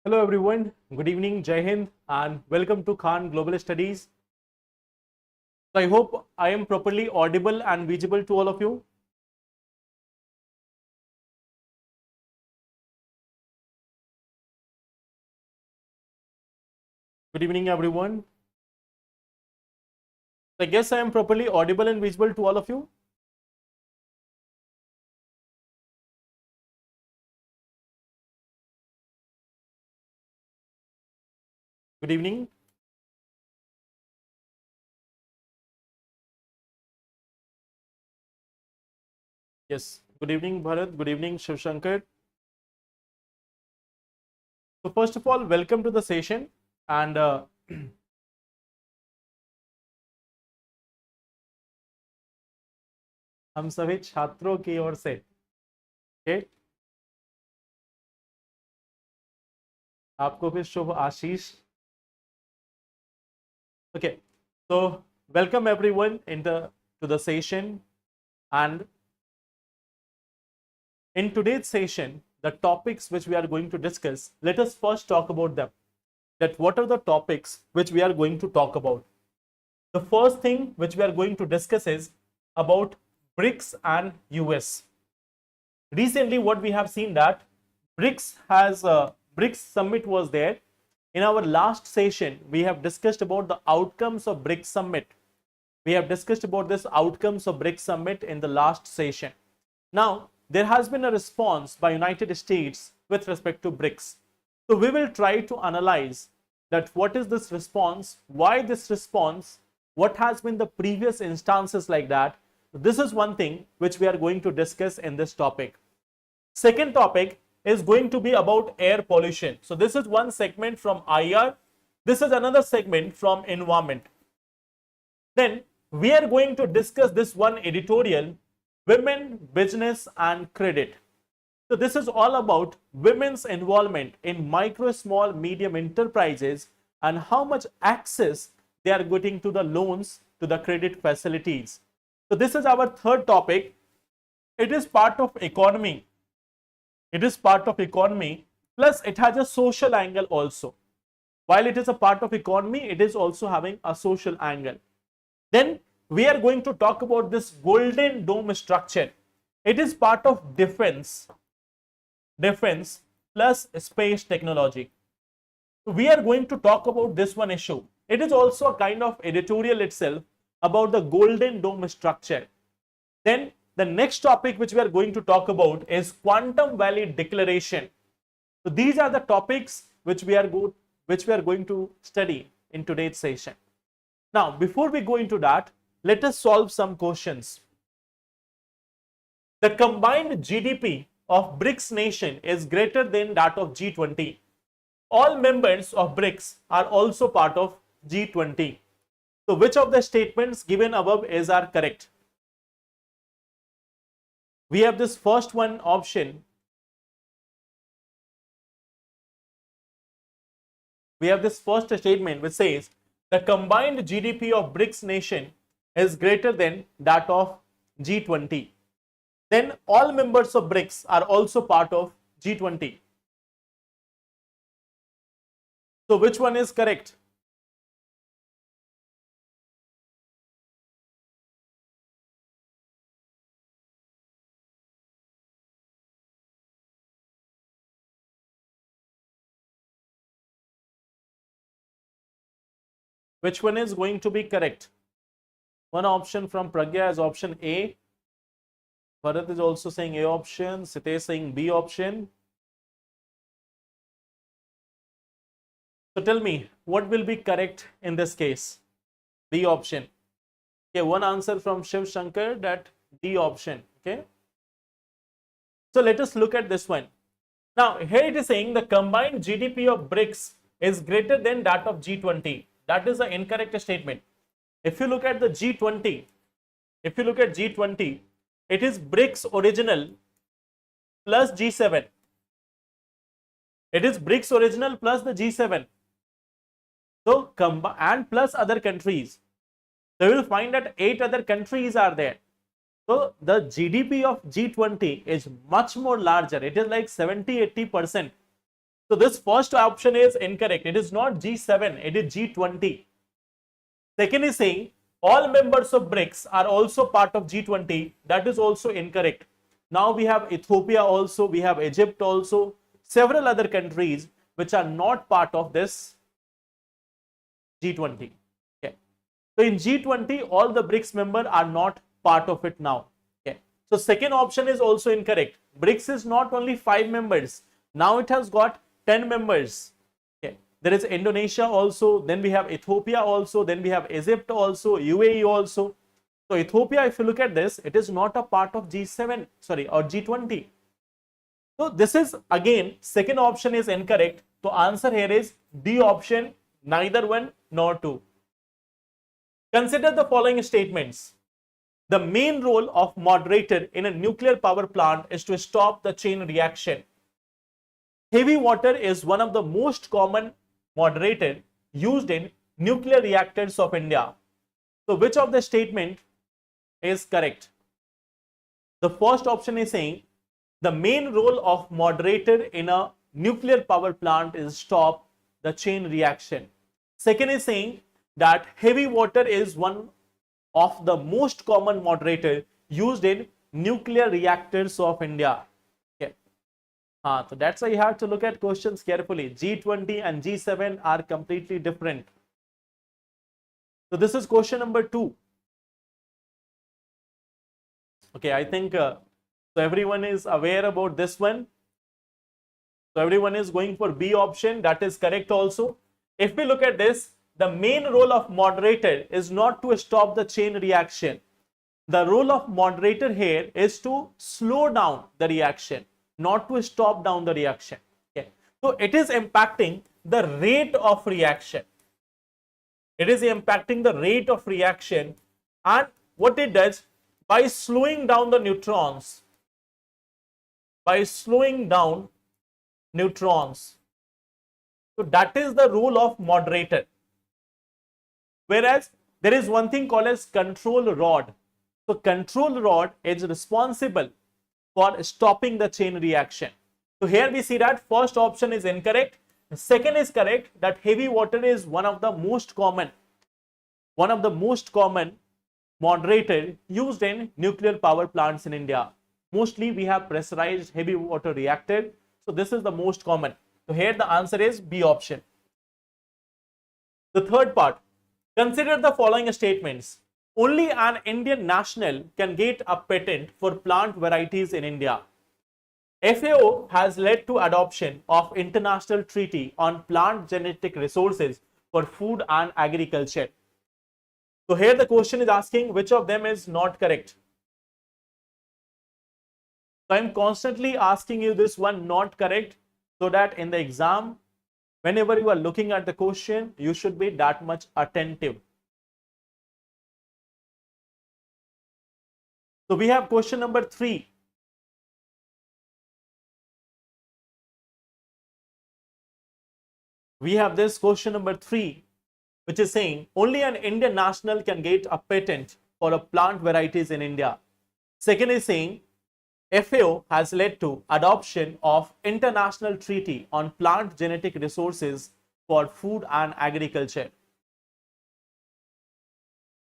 Hello everyone, good evening, Jai Hind, and welcome to Khan Global Studies. So I hope I am properly audible and visible to all of you. Good evening everyone. I guess I am properly audible and visible to all of you. Good evening. Yes, good evening Bharat, good evening Shiv Shankar. So first of all, welcome to the session and हम सभी छात्रों की ओर से आपको भी शुभ आशीष. Okay, so welcome everyone to the session, and in today's session, the topics which we are going to discuss, let us first talk about them. That what are the topics which we are going to talk about? The first thing which we are going to discuss is about BRICS and US. Recently, what we have seen that BRICS summit was there. In our last session, we have discussed about the outcomes of BRICS summit. We have discussed about this outcomes of BRICS summit in the last session. Now, there has been a response by United States with respect to BRICS. So we will try to analyze that what is this response, why this response, what has been the previous instances like that. This is one thing which we are going to discuss in this topic. Second topic is going to be about air pollution. So this is one segment from IR. This is another segment from environment. Then we are going to discuss this one editorial, women, business and credit. So this is all about women's involvement in micro, small, medium enterprises and how much access they are getting to the loans, to the credit facilities. So this is our third topic. It is part of economy. It is part of economy, plus it has a social angle also. While it is a part of economy, it is also having a social angle. Then we are going to talk about this golden dome structure. It is part of defense plus space technology. We are going to talk about this one issue. It is also a kind of editorial itself about the golden dome structure. Then the next topic which we are going to talk about is quantum valley declaration. So these are the topics which we are going to study in today's session. Now, before we go into that, let us solve some questions. The combined GDP of BRICS nation is greater than that of G20. All members of BRICS are also part of G20. So which of the statements given above is are correct? We have this first one option. We have this first statement which says the combined GDP of BRICS nation is greater than that of G20. Then all members of BRICS are also part of G20. So which one is correct? Which one is going to be correct? One option from Pragya is option A. Bharat is also saying A option. Sitesh saying B option. So tell me, what will be correct in this case? B option. Okay, one answer from Shiv Shankar, that D option. Okay. So let us look at this one. Now, here it is saying the combined GDP of BRICS is greater than that of G20. That is the incorrect statement. If you look at the G20, it is BRICS original plus G7. It is BRICS original plus the G7. So, and plus other countries. So, you will find that 8 other countries are there. So, the GDP of G20 is much more larger. It is like 70-80%. So this first option is incorrect. It is not G7, it is G20. Second is saying all members of BRICS are also part of G20. That is also incorrect. Now we have Ethiopia also, we have Egypt also, several other countries which are not part of this G20. Okay. So in G20, all the BRICS members are not part of it now. Okay. So second option is also incorrect. BRICS is not only 5 members. Now it has got 10 members. Okay. There is Indonesia also, then we have Ethiopia also, then we have Egypt also, UAE also. So Ethiopia, if you look at this, it is not a part of G7, sorry, or G20. So this is again, second option is incorrect. So answer here is D option, neither one nor two. Consider the following statements. The main role of moderator in a nuclear power plant is to stop the chain reaction. Heavy water is one of the most common moderator used in nuclear reactors of India. So which of the statement is correct? The first option is saying the main role of moderator in a nuclear power plant is stop the chain reaction. Second is saying that heavy water is one of the most common moderator used in nuclear reactors of India. Okay. So that's why you have to look at questions carefully. G20 and G7 are completely different. So this is question number 2. Okay, I think so everyone is aware about this one. So everyone is going for B option. That is correct also. If we look at this, the main role of moderator is not to stop the chain reaction. The role of moderator here is to slow down the reaction, not to stop down the reaction. Okay. So it is impacting the rate of reaction. It is impacting the rate of reaction, and what it does, by slowing down the neutrons, so that is the role of moderator. Whereas there is one thing called as control rod. So control rod is responsible for stopping the chain reaction. So here we see that first option is incorrect. The second is correct, that heavy water is one of the most common moderator used in nuclear power plants in India. Mostly we have pressurized heavy water reactor. So this is the most common. So here the answer is B option. The third part, consider the following statements. Only an Indian national can get a patent for plant varieties in India. FAO has led to adoption of international treaty on plant genetic resources for food and agriculture. So here the question is asking which of them is not correct. So I am constantly asking you this one not correct, so that in the exam, whenever you are looking at the question, you should be that much attentive. So we have question number 3. We have this question number 3, which is saying only an Indian national can get a patent for a plant varieties in India. Second is saying FAO has led to adoption of international treaty on plant genetic resources for food and agriculture.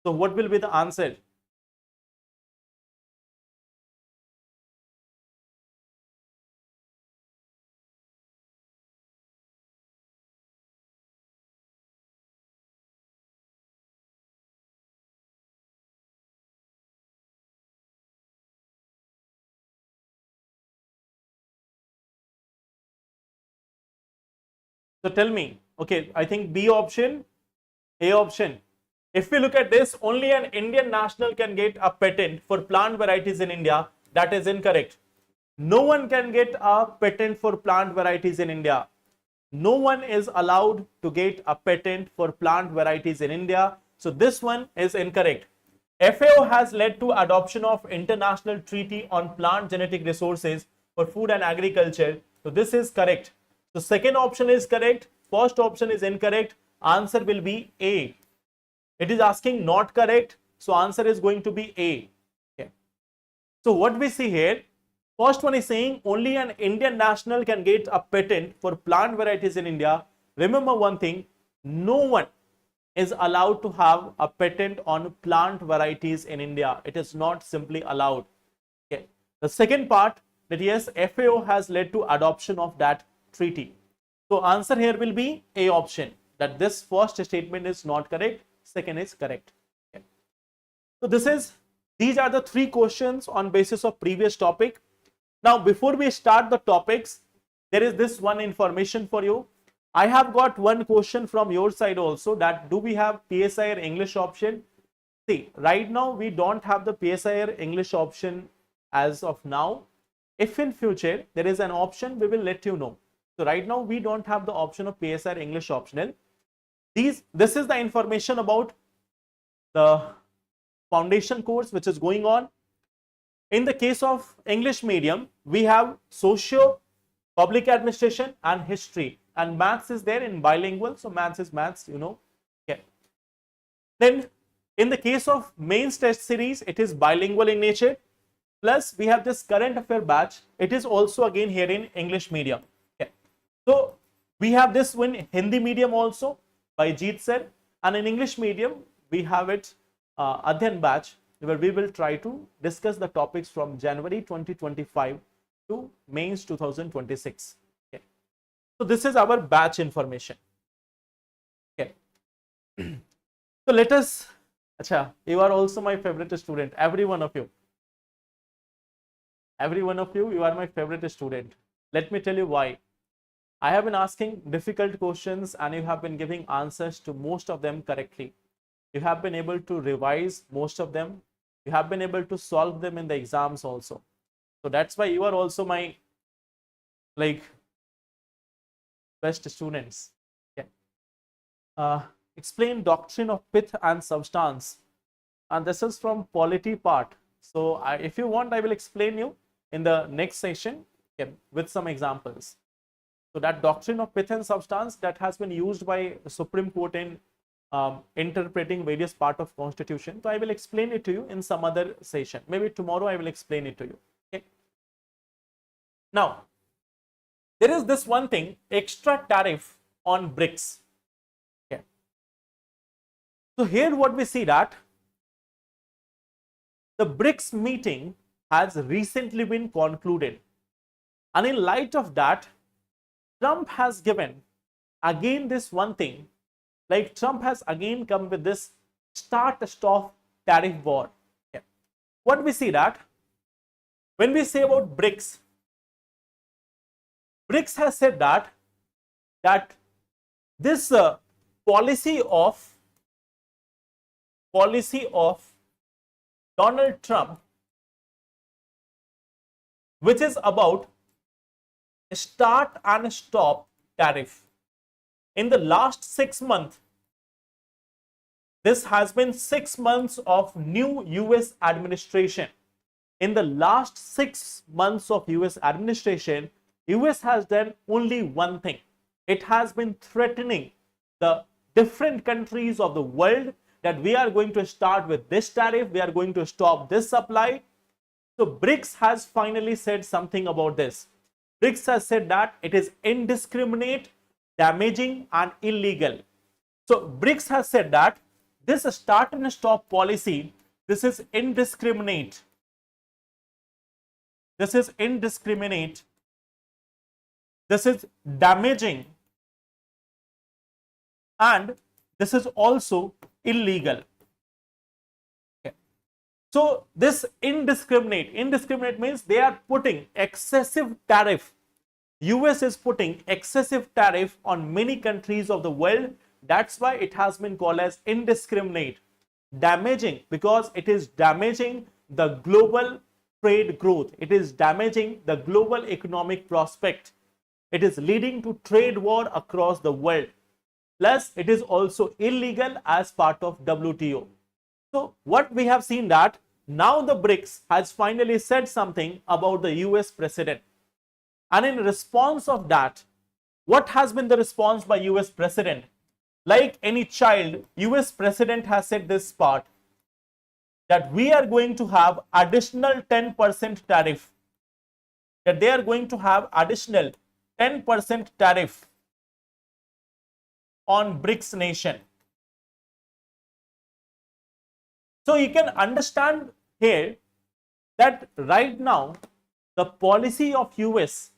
So what will be the answer? So tell me, okay, I think B option, A option. If we look at this, only an Indian national can get a patent for plant varieties in India. That is incorrect. No one can get a patent for plant varieties in India. No one is allowed to get a patent for plant varieties in India. So this one is incorrect. FAO has led to adoption of international treaty on plant genetic resources for food and agriculture. So this is correct. So second option is correct. First option is incorrect. Answer will be A. It is asking not correct. So answer is going to be A. Okay. So what we see here, First one is saying only an Indian national can get a patent for plant varieties in India. Remember one thing, no one is allowed to have a patent on plant varieties in India. It is not simply allowed. Okay. The second part, that yes, FAO has led to adoption of that treaty. So answer here will be A option, that this first statement is not correct, second is correct. Okay. So these are the three questions on basis of previous topic. Now before we start the topics, there is this one information for you. I have got one question from your side also, that do we have PSI or English option? See, right now we don't have the PSI or English option as of now. If in future there is an option, we will let you know. So right now we don't have the option of PSI or English optional. This is the information about the foundation course which is going on. In the case of English medium, we have socio, public administration and history, and maths is there in bilingual, so maths is maths, you know. Okay. Then in the case of mains test series, it is bilingual in nature. Plus we have this current affair batch, it is also again here in English medium. Okay. So we have this one Hindi medium also by Jeet sir, and in English medium we have it Adhyan batch, where we will try to discuss the topics from January 2025 to mains 2026. Okay. So this is our batch information. Okay. So let us, acha, you are also my favorite student, every one of you. Every one of you, you are my favorite student. Let me tell you why. I have been asking difficult questions and you have been giving answers to most of them correctly. You have been able to revise most of them. You have been able to solve them in the exams also. So that's why you are also my best students. Okay. Explain doctrine of pith and substance. And this is from polity part. So if you want, I will explain you in the next session, okay, with some examples. So that doctrine of pith and substance, that has been used by the Supreme Court in interpreting various part of constitution. So I will explain it to you in some other session. Maybe tomorrow I will explain it to you. Okay. Now, there is this one thing, extra tariff on BRICS. Okay. So here what we see, that the BRICS meeting has recently been concluded. And in light of that, Trump has given again this one thing, like Trump has again come with this start-stop tariff war. Okay. What we see, that when we say about BRICS, BRICS has said that this policy of Donald Trump, which is about start and stop tariff. In the last 6 months, this has been 6 months of new US administration. In the last 6 months of US administration, US has done only one thing. It has been threatening the different countries of the world that we are going to start with this tariff, we are going to stop this supply. So BRICS has finally said something about this. BRICS has said that it is indiscriminate, damaging and illegal. So BRICS has said that this start and stop policy, this is indiscriminate. This is indiscriminate. This is damaging and this is also illegal. Okay. So this indiscriminate means they are putting excessive tariff. US is putting excessive tariff on many countries of the world. That's why it has been called as indiscriminate. Damaging, because it is damaging the global trade growth. It is damaging the global economic prospect. It is leading to trade war across the world. Plus, it is also illegal as part of WTO. So, what we have seen, that now the BRICS has finally said something about the US president. And in response of that, what has been the response by US president? Like any child, US president has said this part, that we are going to have additional 10% tariff that they are going to have additional 10% tariff on BRICS nation. So you can understand here that right now the policy of US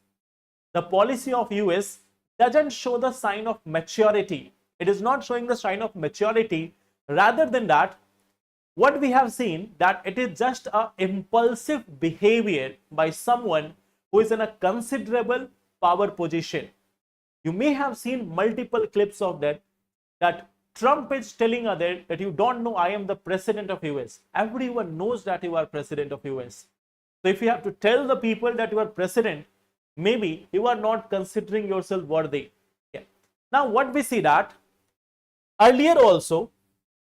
doesn't show the sign of maturity. It is not showing the sign of maturity. Rather than that, what we have seen that it is just a impulsive behavior by someone who is in a considerable power position. You may have seen multiple clips of that Trump is telling others that you don't know I am the president of US. Everyone knows that you are president of US. So if you have to tell the people that you are president, maybe you are not considering yourself worthy. Yeah. Now what we see that earlier also,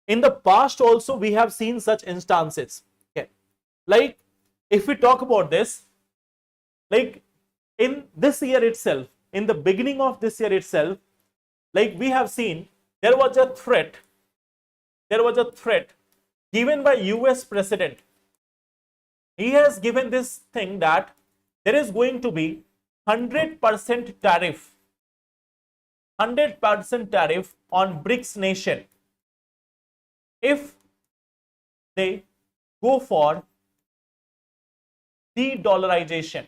in the past also, we have seen such instances. Okay. Like if we talk about this, like in this year itself, in the beginning of this year itself, like we have seen there was a threat given by US president. He has given this thing that there is going to be 100% tariff on BRICS nation if they go for de-dollarization.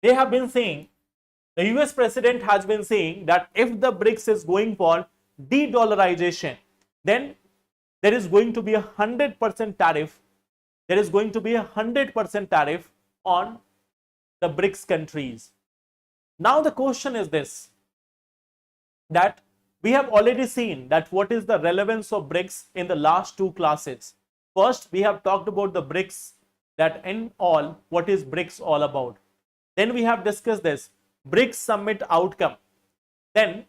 They have been saying, the US president has been saying that if the BRICS is going for de-dollarization, then there is going to be 100% tariff. There is going to be 100% tariff on the BRICS countries. Now the question is this, that we have already seen that what is the relevance of BRICS in the last two classes. First, we have talked about the BRICS, that in all, what is BRICS all about. Then we have discussed this BRICS summit outcome. Then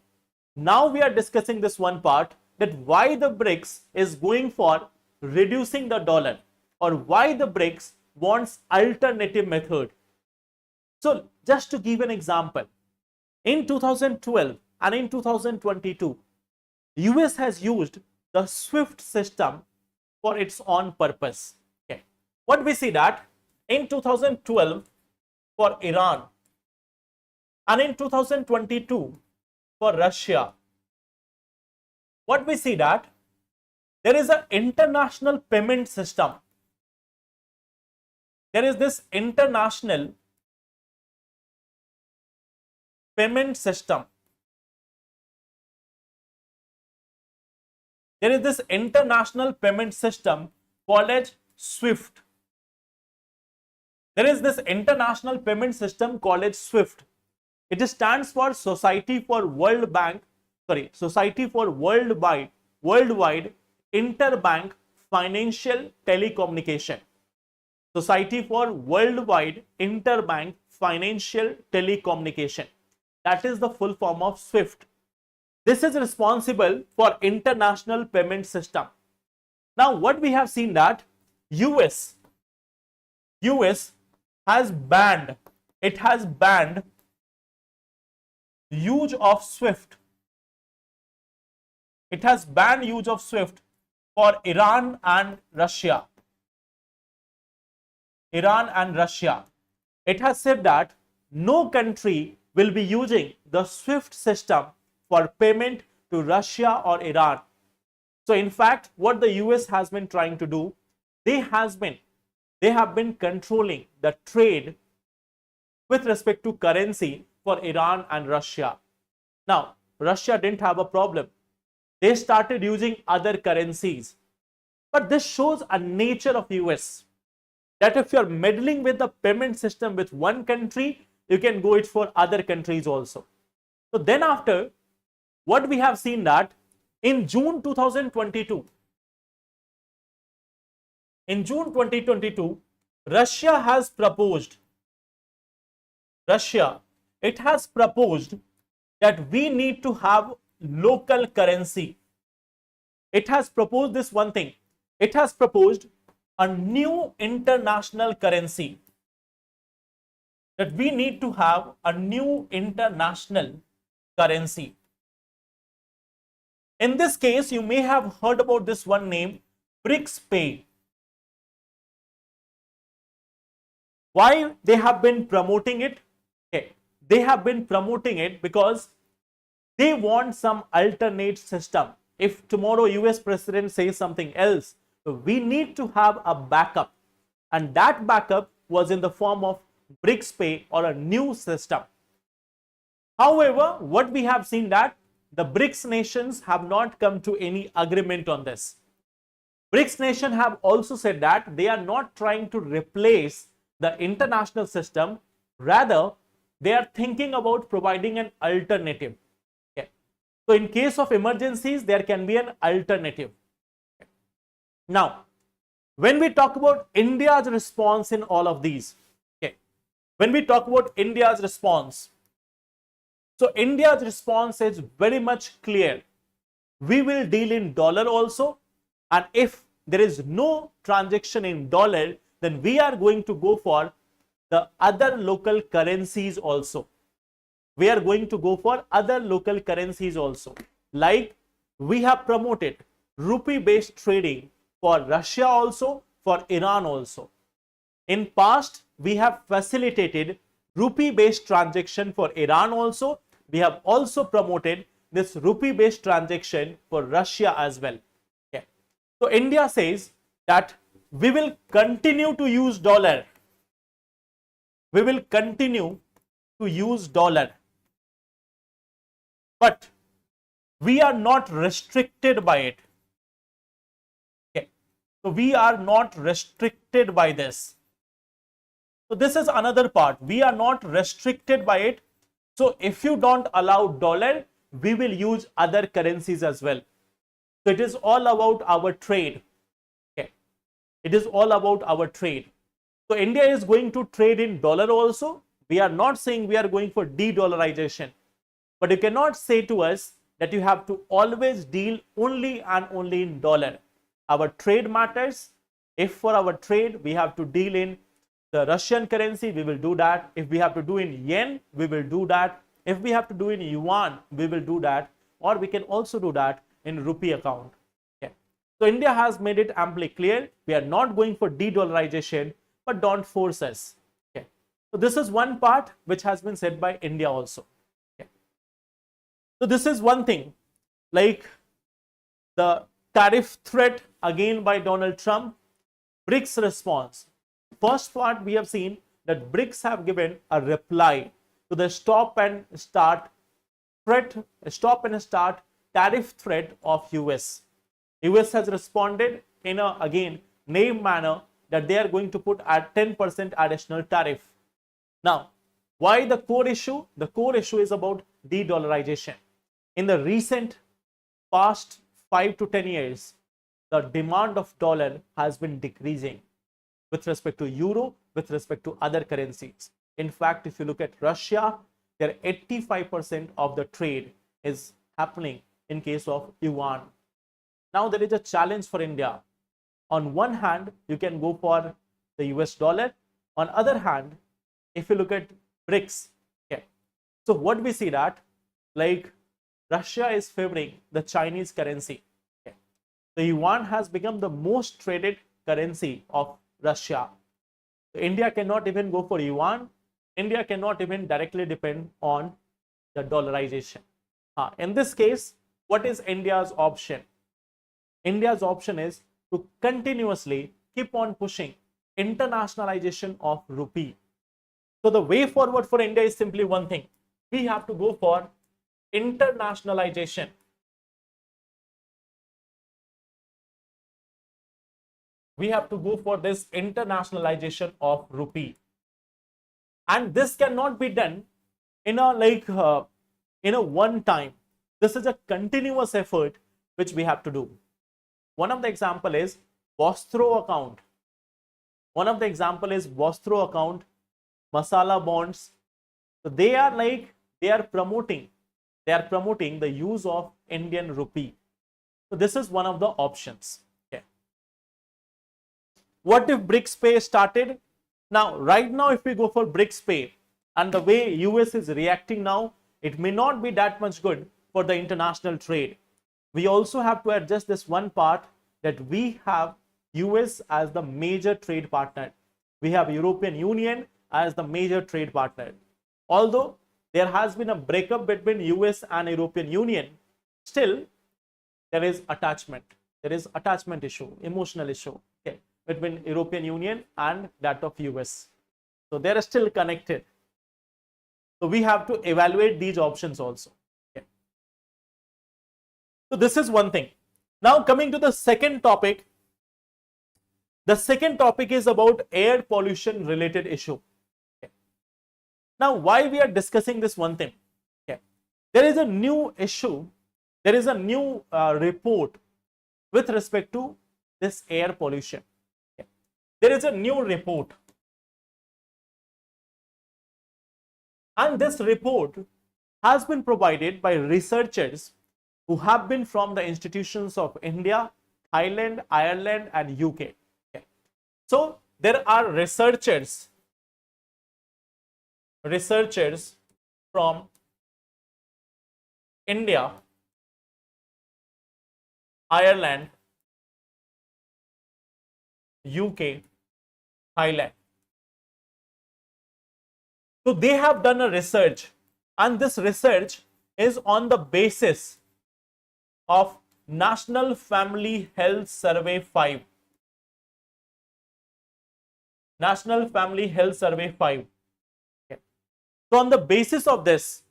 now we are discussing this one part, that why the BRICS is going for reducing the dollar, or why the BRICS wants alternative method. So just to give an example, in 2012 and in 2022, US has used the SWIFT system for its own purpose. Okay. What we see that in 2012 for Iran and in 2022 for Russia, what we see that there is an international payment system. There is this international payment system. There is this international payment system called as SWIFT. There is this international payment system called as SWIFT. It stands for Society for Worldwide Interbank Financial Telecommunication. Society for Worldwide Interbank Financial Telecommunication. That is the full form of SWIFT. This is responsible for international payment system. Now what we have seen that US has banned use of SWIFT. It has banned use of SWIFT for Iran and Russia. It has said that no country will be using the SWIFT system for payment to Russia or Iran. So in fact, what the US has been trying to do, they have been controlling the trade with respect to currency for Iran and Russia. Now, Russia didn't have a problem. They started using other currencies. But this shows a nature of US, that if you're meddling with the payment system with one country, you can go it for other countries also. So then after, what we have seen that in June 2022, Russia has proposed that we need to have local currency. It has proposed this one thing. It has proposed a new international currency, that we need to have a new international currency. In this case, you may have heard about this one name, BRICS Pay. Why they have been promoting it? Okay. They have been promoting it because they want some alternate system. If tomorrow US president says something else, so we need to have a backup, and that backup was in the form of BRICS pay or a new system. However, what we have seen that the BRICS nations have not come to any agreement on this. BRICS nations have also said that they are not trying to replace the international system, rather they are thinking about providing an alternative. Okay. So in case of emergencies, there can be an alternative. Okay. Now, when we talk about India's response in all of these, okay, when we talk about India's response, so India's response is very much clear. We will deal in dollar also, and if there is no transaction in dollar, then we are going to go for the other local currencies also. We are going to go for other local currencies also. Like we have promoted rupee based trading for Russia also, for Iran also. In past, we have facilitated rupee based transaction for Iran also. We have also promoted this rupee based transaction for Russia as well. Okay. So India says that we will continue to use dollar. We will continue to use dollar, but we are not restricted by it. Okay. So we are not restricted by this. So this is another part. We are not restricted by it. So if you don't allow dollar, we will use other currencies as well. So it is all about our trade. Okay. It is all about our trade. So India is going to trade in dollar also. We are not saying we are going for de-dollarization. But you cannot say to us that you have to always deal only and only in dollar. Our trade matters. If for our trade we have to deal in the Russian currency, we will do that. If we have to do in yen, we will do that. If we have to do in yuan, we will do that. Or we can also do that in rupee account. Okay. So India has made it amply clear. We are not going for de-dollarization, but don't force us. Okay. So this is one part which has been said by India also. Okay. So this is one thing, like the tariff threat again by Donald Trump, BRICS response. First part, we have seen that BRICS have given a reply to the stop and start tariff threat of US. US has responded in a again name manner that they are going to put at 10% additional tariff. Now, why the core issue? The core issue is about de-dollarization. In the recent past 5 to 10 years, the demand of dollar has been decreasing with respect to euro, with respect to other currencies. In fact, if you look at Russia, their 85% of the trade is happening in case of yuan. Now there is a challenge for India. On one hand, you can go for the US dollar. On other hand, if you look at BRICS, okay. So what we see that, like Russia is favoring the Chinese currency. Okay. The yuan has become the most traded currency of Russia. India cannot even go for yuan. India cannot even directly depend on the dollarization. In this case, what is India's option? India's option is to continuously keep on pushing internationalization of rupee. So the way forward for India is simply one thing. We have to go for internationalization. We have to go for this internationalization of rupee, and this cannot be done in a one time. This is a continuous effort which we have to do. One of the example is Vostro account. Masala bonds. So they are promoting the use of Indian rupee. So this is one of the options. What if BRICS pay started? Now, right now, if we go for BRICS pay and the way US is reacting now, it may not be that much good for the international trade. We also have to adjust this one part that we have US as the major trade partner. We have European Union as the major trade partner. Although there has been a breakup between US and European Union, still there is attachment. There is attachment issue, emotional issue, okay, between European Union and that of US. So they are still connected. So we have to evaluate these options also. Okay. So this is one thing. Now coming to the second topic. The second topic is about air pollution related issue. Okay. Now why we are discussing this one thing? Okay. There is a new issue. There is a new report with respect to this air pollution. Okay. There is a new report. And this report has been provided by researchers who have been from the institutions of India, Thailand, Ireland, and UK. Okay. So there are researchers from India, Ireland, UK, Thailand. So they have done a research, and this research is on the basis of National Family Health Survey 5. National Family Health Survey 5. Okay. So on the basis of this,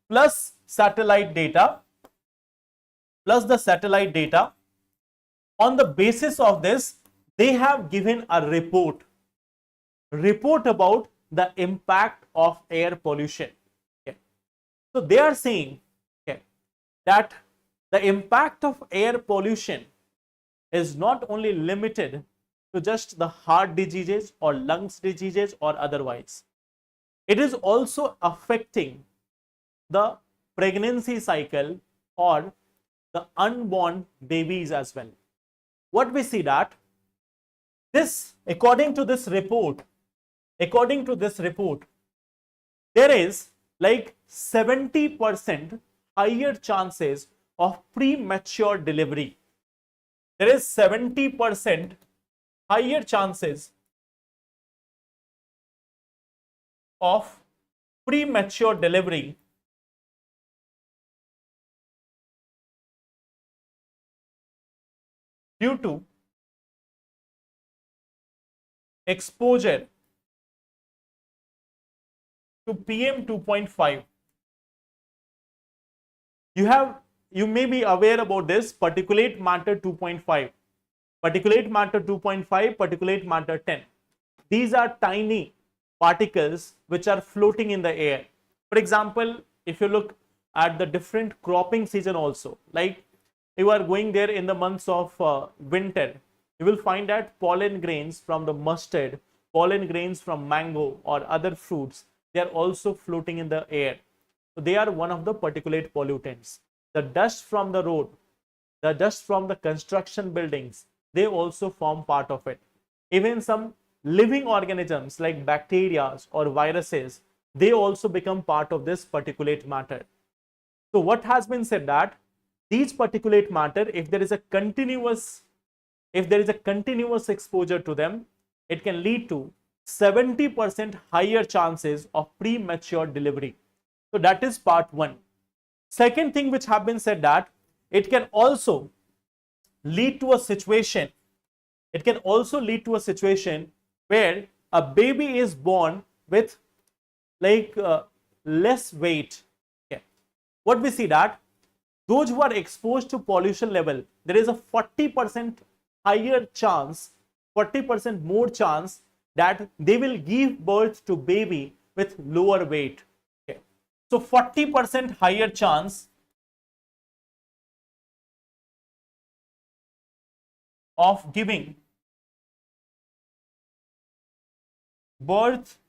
plus satellite data, on the basis of this, they have given a report about the impact of air pollution. Okay. So they are saying, okay, that the impact of air pollution is not only limited to just the heart diseases or lungs diseases or otherwise. It is also affecting the pregnancy cycle or the unborn babies as well. What we see that this, according to this report, there is like 70% higher chances of premature delivery. There is 70% higher chances of premature delivery due to exposure to PM 2.5. You may be aware about this particulate matter 2.5, particulate matter 2.5, particulate matter 10. These are tiny particles which are floating in the air. For example, if you look at the different cropping season also, like you are going there in the months of winter, you will find that pollen grains from the mustard, pollen grains from mango or other fruits, they are also floating in the air. So they are one of the particulate pollutants. The dust from the road, the dust from the construction buildings, they also form part of it. Even some living organisms like bacteria or viruses, they also become part of this particulate matter. So what has been said that these particulate matter, if there is a continuous exposure to them, it can lead to 70% higher chances of premature delivery. So that is part one. Second thing which have been said that it can also lead to a situation. It can also lead to a situation where a baby is born with like less weight. Okay. What we see that those who are exposed to pollution level, there is a 40% higher chance, 40% more chance that they will give birth to baby with lower weight. Okay. So 40% higher chance of giving birth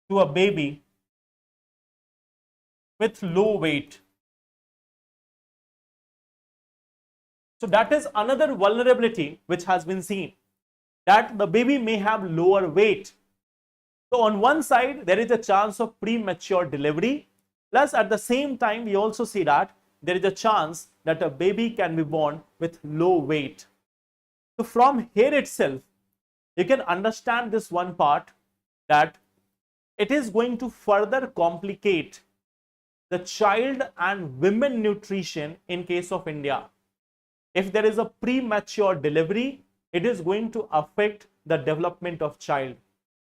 to a baby with low weight. So that is another vulnerability which has been seen, that the baby may have lower weight. So on one side, there is a chance of premature delivery, plus at the same time, we also see that there is a chance that a baby can be born with low weight. So from here itself, you can understand this one part, that it is going to further complicate the child and women nutrition in case of India. If there is a premature delivery, it is going to affect the development of child.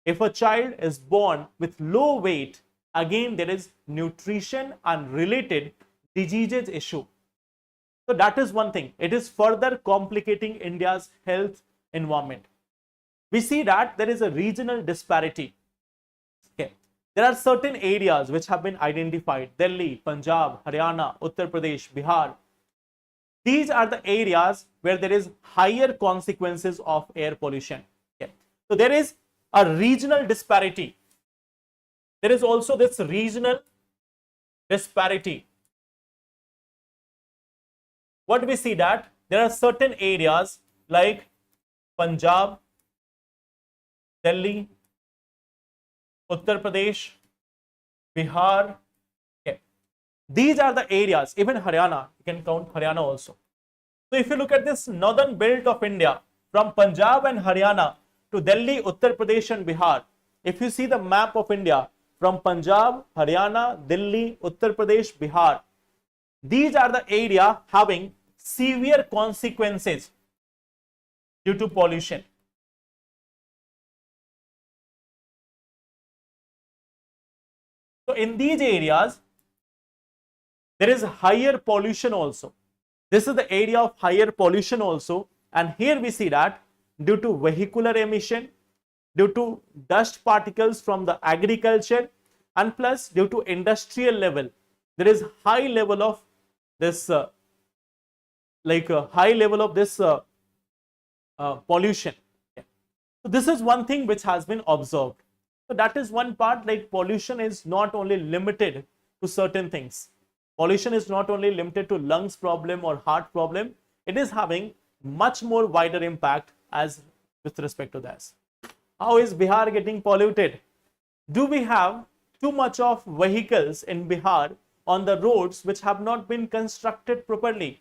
If a child is born with low weight, again there is nutrition and related diseases issue. So that is one thing. It is further complicating India's health environment. We see that there is a regional disparity. Okay. There are certain areas which have been identified: Delhi, Punjab, Haryana, Uttar Pradesh, Bihar. These are the areas where there is higher consequences of air pollution. Okay. So there is a regional disparity. There is also this regional disparity. What we see, that there are certain areas like Punjab, Delhi, Uttar Pradesh, Bihar. Okay. These are the areas, even Haryana, you can count Haryana also. So if you look at this northern belt of India, from Punjab and Haryana to Delhi, Uttar Pradesh and Bihar, if you see the map of India, from Punjab, Haryana, Delhi, Uttar Pradesh, Bihar, these are the area having severe consequences due to pollution. So in these areas, there is higher pollution also. This is the area of higher pollution also. And here we see that due to vehicular emission, due to dust particles from the agriculture, and plus due to industrial level, there is high level of this pollution. So this is one thing which has been observed. So that is one part, like pollution is not only limited to certain things. Pollution is not only limited to lungs problem or heart problem. It is having much more wider impact as with respect to this. How is Bihar getting polluted? Do we have too much of vehicles in Bihar on the roads which have not been constructed properly?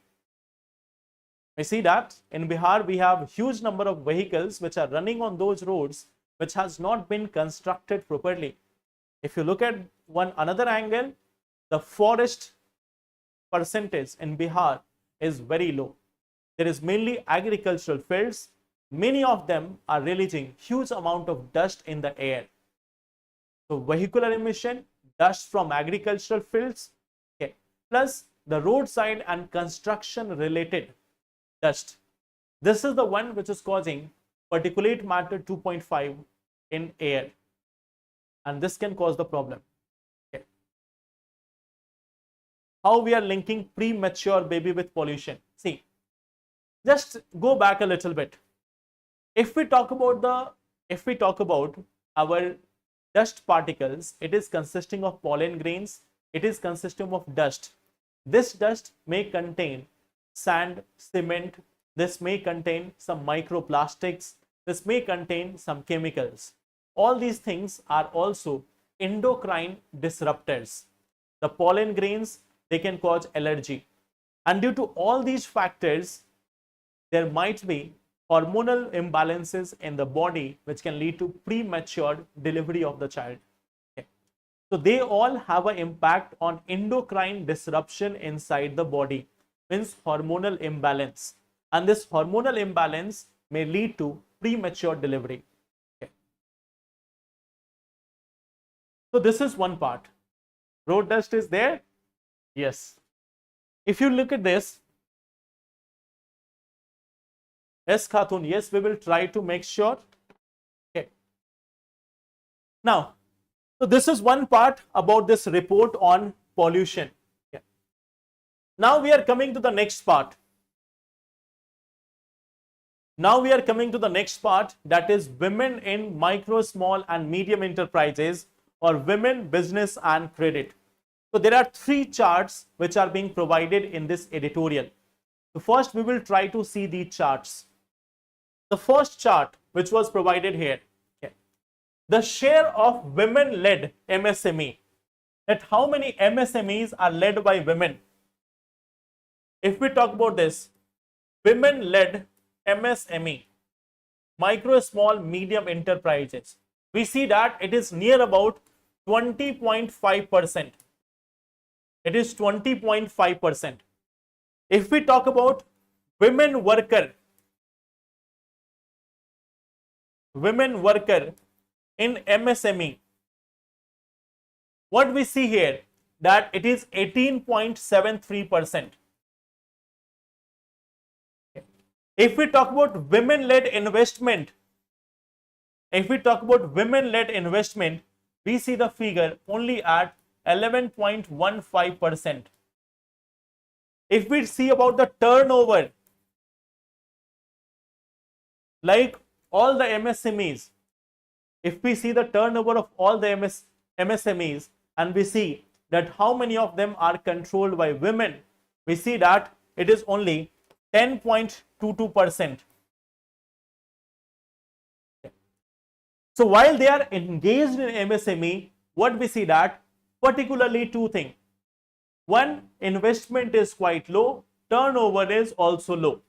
We see that in Bihar we have huge number of vehicles which are running on those roads which has not been constructed properly. If you look at one another angle, the forest percentage in Bihar is very low. There is mainly agricultural fields. Many of them are releasing huge amount of dust in the air. So vehicular emission, dust from agricultural fields, okay, plus the roadside and construction related dust. This is the one which is causing particulate matter 2.5 in air, and this can cause the problem. Okay. How we are linking premature baby with pollution? See, just go back a little bit. If we talk about our dust particles, it is consisting of pollen grains, it is consisting of dust. This dust may contain sand, cement, this may contain some microplastics, this may contain some chemicals. All these things are also endocrine disruptors. The pollen grains, they can cause allergy. And due to all these factors, there might be hormonal imbalances in the body which can lead to premature delivery of the child. Okay. So they all have an impact on endocrine disruption inside the body, means hormonal imbalance, and this hormonal imbalance may lead to premature delivery. Okay. So this is one part. Road dust is there? Yes. If you look at this, yes, Khatun, yes, we will try to make sure. Okay. Now, so this is one part about this report on pollution. Okay. Now we are coming to the next part. Now we are coming to the next part, that is women in micro, small and medium enterprises, or women, business and credit. So there are three charts which are being provided in this editorial. So first we will try to see the charts. The first chart which was provided here, okay, the share of women-led MSME, that how many MSMEs are led by women. If we talk about this, women-led MSME, micro, small, medium enterprises, we see that it is near about 20.5%. It is 20.5%. If we talk about women worker in MSME, what we see here that it is 18.73%. If we talk about women-led investment, we see the figure only at 11.15%. If we see about the turnover, like all the MSMEs, if we see the turnover of all the MSMEs and we see that how many of them are controlled by women, we see that it is only 10.22%. So while they are engaged in MSME, what we see that particularly two things. One, investment is quite low, turnover is also low.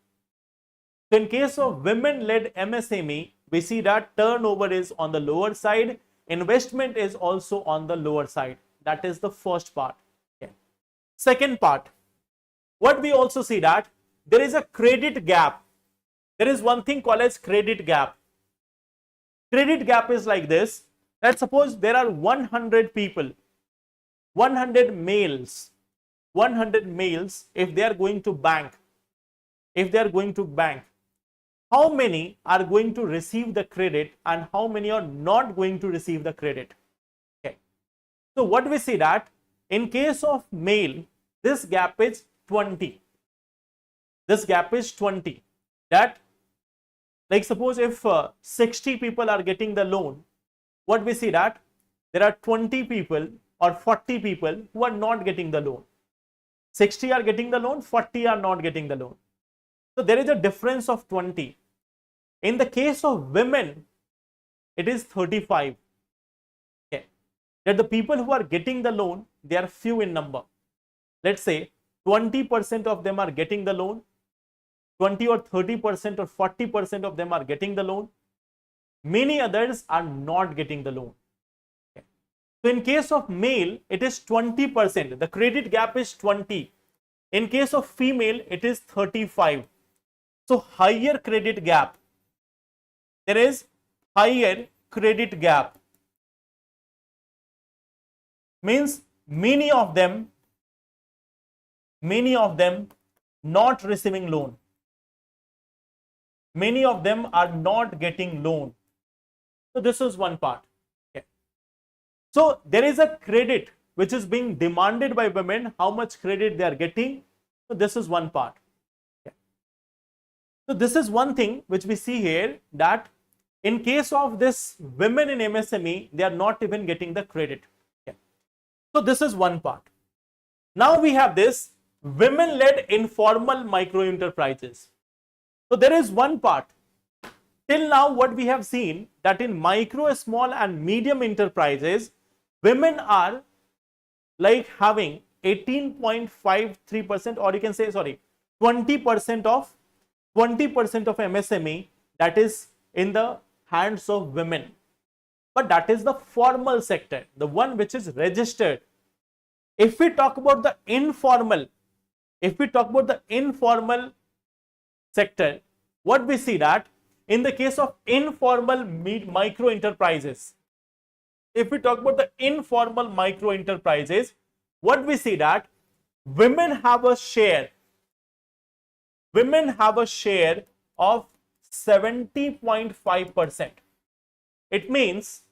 So in case of women-led MSME, we see that turnover is on the lower side, investment is also on the lower side. That is the first part. Okay. Second part, what we also see that there is a credit gap. There is one thing called as credit gap. Credit gap is like this. Let's suppose there are 100 people, 100 males, if they are going to bank, how many are going to receive the credit and how many are not going to receive the credit? Okay. So what we see that in case of male, this gap is 20. This gap is 20. That, like suppose if 60 people are getting the loan, what we see that there are 20 people or 40 people who are not getting the loan. 60 are getting the loan, 40 are not getting the loan. So there is a difference of 20. In the case of women, it is 35. Okay. That the people who are getting the loan, they are few in number. Let's say 20% of them are getting the loan, 20 or 30% or 40% of them are getting the loan. Many others are not getting the loan. Okay. So in case of male, it is 20%. The credit gap is 20. In case of female, it is 35. So higher credit gap. There is higher credit gap. Means many of them not receiving loan. Many of them are not getting loan. So this is one part. Okay. So there is a credit which is being demanded by women, how much credit they are getting. So this is one part. Okay. So this is one thing which we see here, that in case of this women in MSME, they are not even getting the credit. Okay. So this is one part. Now we have this women-led informal micro enterprises. So there is one part. Till now what we have seen that in micro, small and medium enterprises, women are like having 18.53%, or you can say 20% of MSME, that is in the hands of women. But that is the formal sector, the one which is registered. If we talk about the informal, sector, what we see that in the case of informal micro enterprises, if we talk about the informal micro enterprises, what we see that women have a share of 70.5%. It means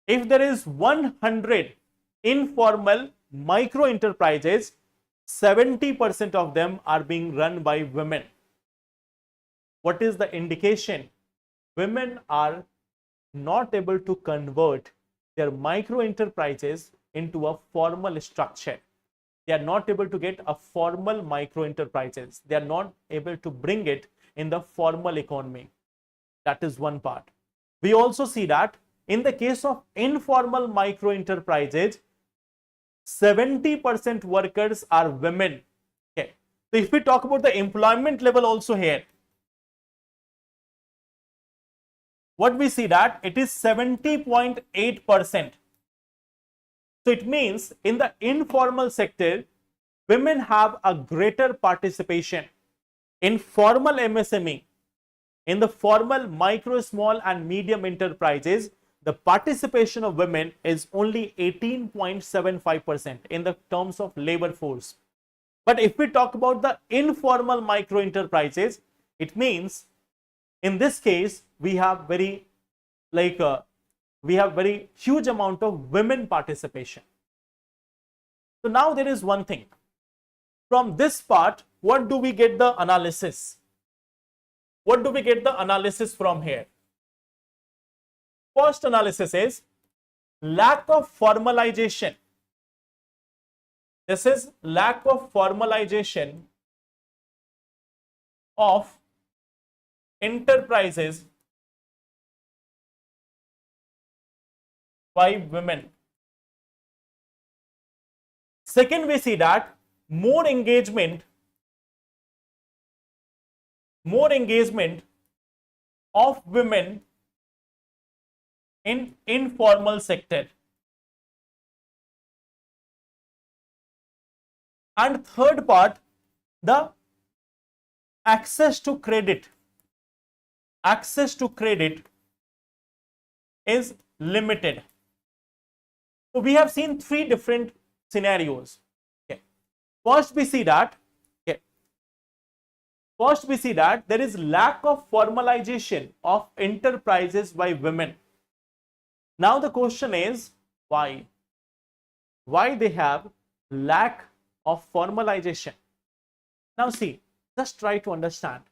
if there is 100 informal micro enterprises, 70% of them are being run by women. What is the indication? Women are not able to convert their micro enterprises into a formal structure. They are not able to get a formal micro enterprises. They are not able to bring it in the formal economy. That is one part. We also see that in the case of informal micro enterprises, 70% workers are women. Okay. So if we talk about the employment level also here, what we see that it is 70.8%. So it means in the informal sector, women have a greater participation. In formal MSME, in the formal micro, small and medium enterprises, the participation of women is only 18.75% in the terms of labor force. But if we talk about the informal micro enterprises, it means in this case we have very huge amount of women participation. So now there is one thing. From this part, what do we get the analysis? What do we get the analysis from here? First analysis is lack of formalization. This is lack of formalization of enterprises by women. Second, we see that more engagement of women in informal sector. And third part, the access to credit. Access to credit is limited. So we have seen three different scenarios. Okay. First we see that there is lack of formalization of enterprises by women. Now the question is why? Why they have lack of formalization? Now see, just try to understand.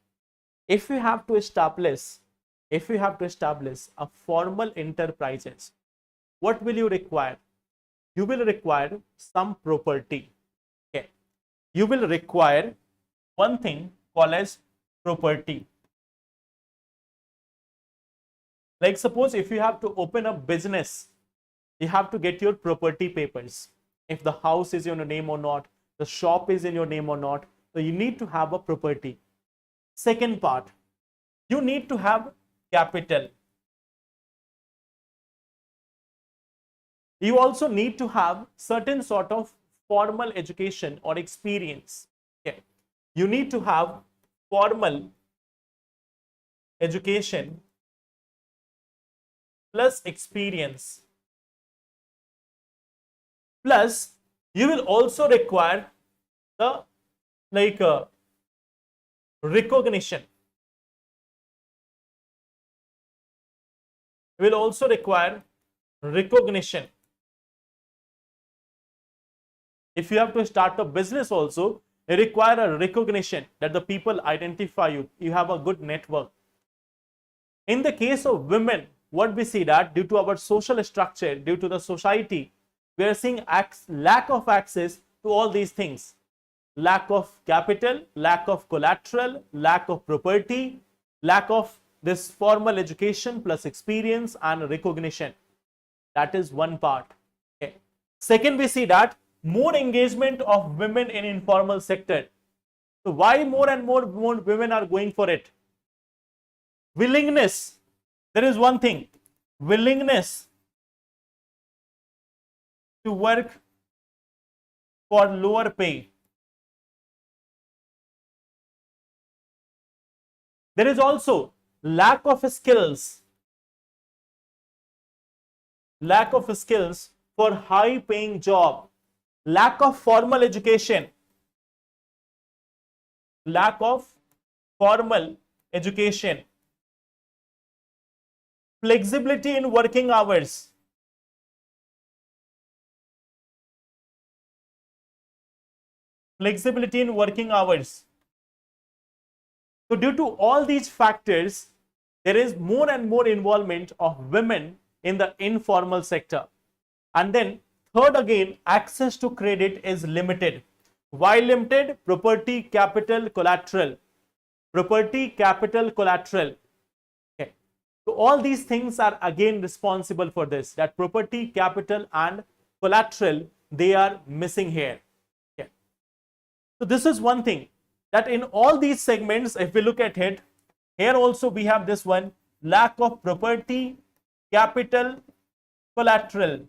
If you have to establish a formal enterprises, what will you require? You will require some property. Okay. You will require one thing called as property. Like suppose if you have to open a business, you have to get your property papers. If the house is in your name or not, the shop is in your name or not, so you need to have a property. Second part, you need to have capital. You also need to have certain sort of formal education or experience. Okay. You need to have formal education plus experience. Plus, you will also require the recognition. You will also require recognition. If you have to start a business also, you require a recognition that the people identify you. You have a good network. In the case of women, what we see that due to our social structure, due to the society, we are seeing lack of access to all these things. Lack of capital, lack of collateral, lack of property, lack of this formal education plus experience and recognition. That is one part. Okay. Second, we see that more engagement of women in informal sector. So why more and more women are going for it? Willingness. There is one thing, willingness to work for lower pay. There is also lack of skills for high paying job, lack of formal education, flexibility in working hours, So due to all these factors, there is more and more involvement of women in the informal sector. And then third again, access to credit is limited. Why limited? Property, capital, collateral. Okay. So all these things are again responsible for this, that property, capital and collateral, they are missing here. Okay. So this is one thing, that in all these segments, if we look at it, here also we have this one, lack of property, capital, collateral.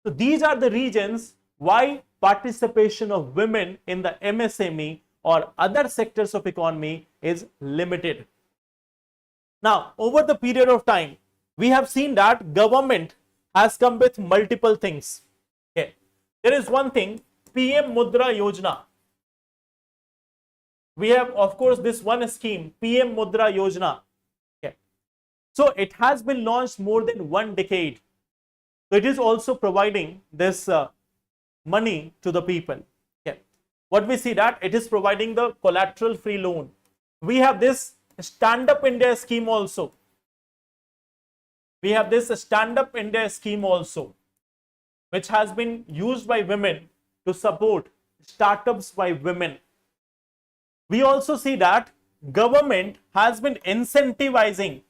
So these are the reasons why participation of women in the MSME or other sectors of economy is limited. Now, over the period of time, we have seen that government has come with multiple things. Okay. There is one thing, PM Mudra Yojana. We have, of course, this one scheme, PM Mudra Yojana. Okay. So it has been launched more than 1 decade. So it is also providing this money to the people. Okay. What we see that it is providing the collateral free loan. We have this Stand Up India scheme also. We have this Stand Up India scheme also, which has been used by women to support startups by women. We also see that government has been incentivizing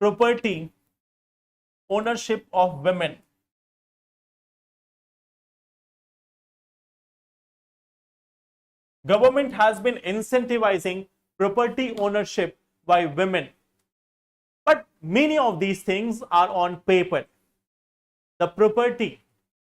property ownership of women. Government has been incentivizing property ownership by women. But many of these things are on paper. The property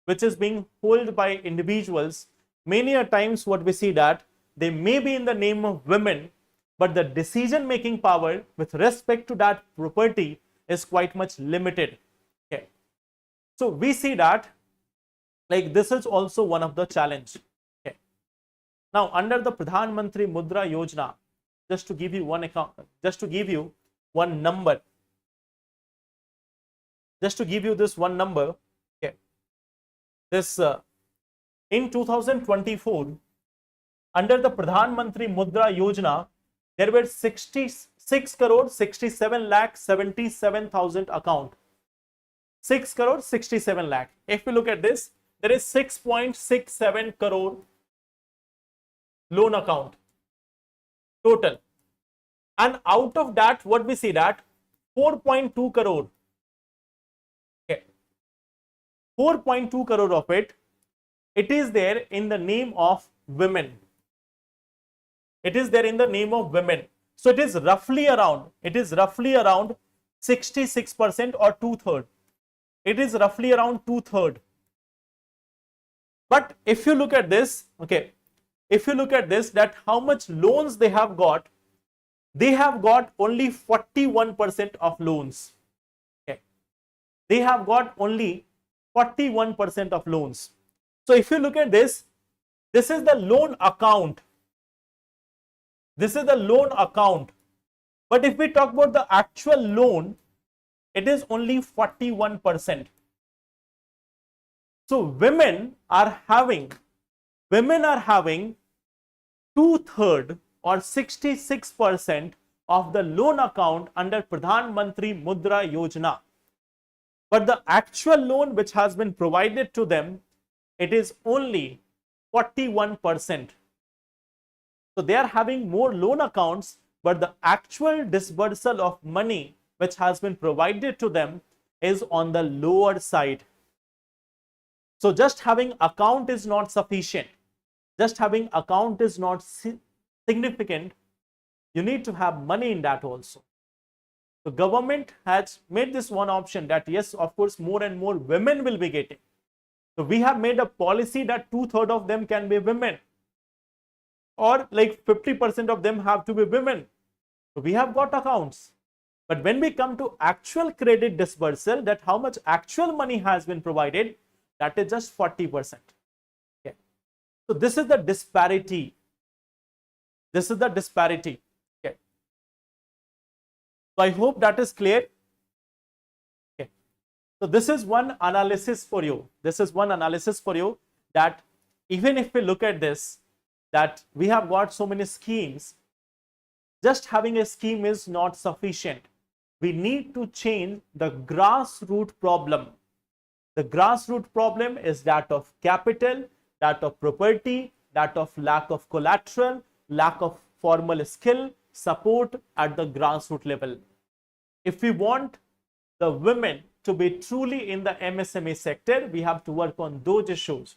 which is being held by individuals, many a times what we see that they may be in the name of women, but the decision making power with respect to that property is quite much limited. Okay. So we see that like this is also one of the challenge. Okay. Now under the Pradhan Mantri Mudra Yojana, just to give you one account, just to give you one number, just to give you this one number. Okay. This in 2024 under the Pradhan Mantri Mudra Yojana, there were 66 crore 67 lakh 77,000 account. 6 crore 67 lakh. If we look at this, there is 6.67 crore loan account total. And out of that, what we see that 4.2 crore. Okay. 4.2 crore of it is there in the name of women. It is there in the name of women. So it is roughly around 66% or 2/3. It is roughly around 2/3. But if you look at this, okay, if you look at this, that how much loans they have got only 41% of loans. Okay. They have got only 41% of loans. So if you look at this, this is the loan account. This is the loan account. But if we talk about the actual loan, it is only 41%. So women are having 2/3 or 66% of the loan account under Pradhan Mantri Mudra Yojana. But the actual loan which has been provided to them, it is only 41%. So they are having more loan accounts, but the actual disbursal of money which has been provided to them is on the lower side. So just having account is not sufficient. Just having account is not significant. You need to have money in that also. The government has made this one option that yes, of course, more and more women will be getting. So we have made a policy that 2/3 of them can be women, or like 50% of them have to be women. So we have got accounts. But when we come to actual credit disbursal, that how much actual money has been provided, that is just 40%. Okay. So this is the disparity. This is the disparity. Okay. So I hope that is clear. Okay. So this is one analysis for you. This is one analysis for you that even if we look at this, that we have got so many schemes, just having a scheme is not sufficient. We need to change the grassroots problem. The grassroots problem is that of capital, that of property, that of lack of collateral, lack of formal skill, support at the grassroots level. If we want the women to be truly in the MSME sector, we have to work on those issues.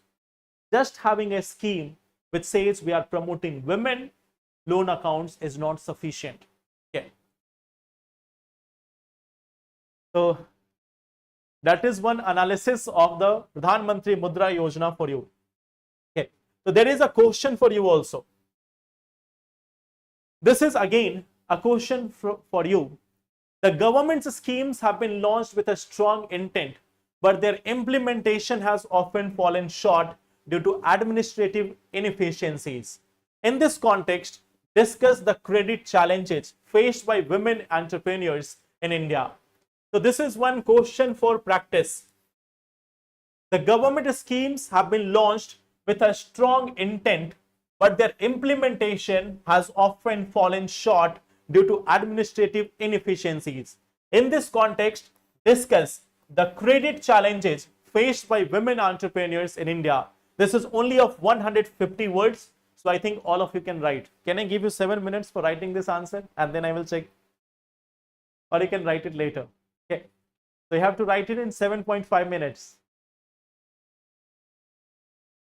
Just having a scheme which says we are promoting women loan accounts is not sufficient. Okay. So that is one analysis of the Pradhan Mantri Mudra Yojana for you. Okay. So there is a question for you also. This is again a question for you. The government's schemes have been launched with a strong intent, but their implementation has often fallen short due to administrative inefficiencies. In this context, discuss the credit challenges faced by women entrepreneurs in India. So this is one question for practice. The government schemes have been launched with a strong intent, but their implementation has often fallen short due to administrative inefficiencies. In this context, discuss the credit challenges faced by women entrepreneurs in India. This is only of 150 words, so I think all of you can write. Can I give you 7 minutes for writing this answer and then I will check? Or you can write it later. Okay. So you have to write it in 7.5 minutes.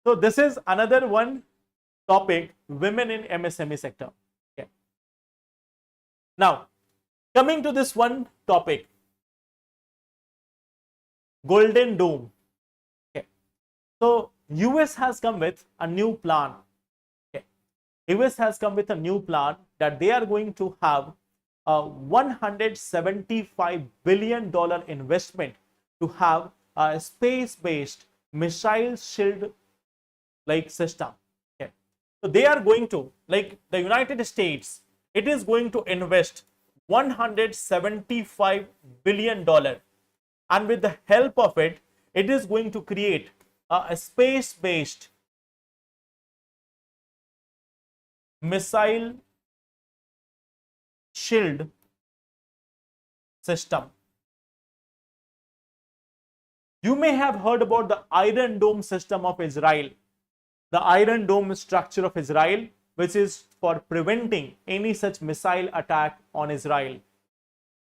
So this is another one topic, women in MSME sector. Okay. Now, coming to this one topic, Golden Dome. Okay. So US has come with a new plan. Okay. US has come with a new plan that they are going to have a $175 billion investment to have a space-based missile shield like system. Okay. So they are going to, like the United States, it is going to invest $175 billion, and with the help of it, it is going to create a space-based missile shield system. You may have heard about the Iron Dome system of Israel. The Iron Dome structure of Israel, which is for preventing any such missile attack on Israel.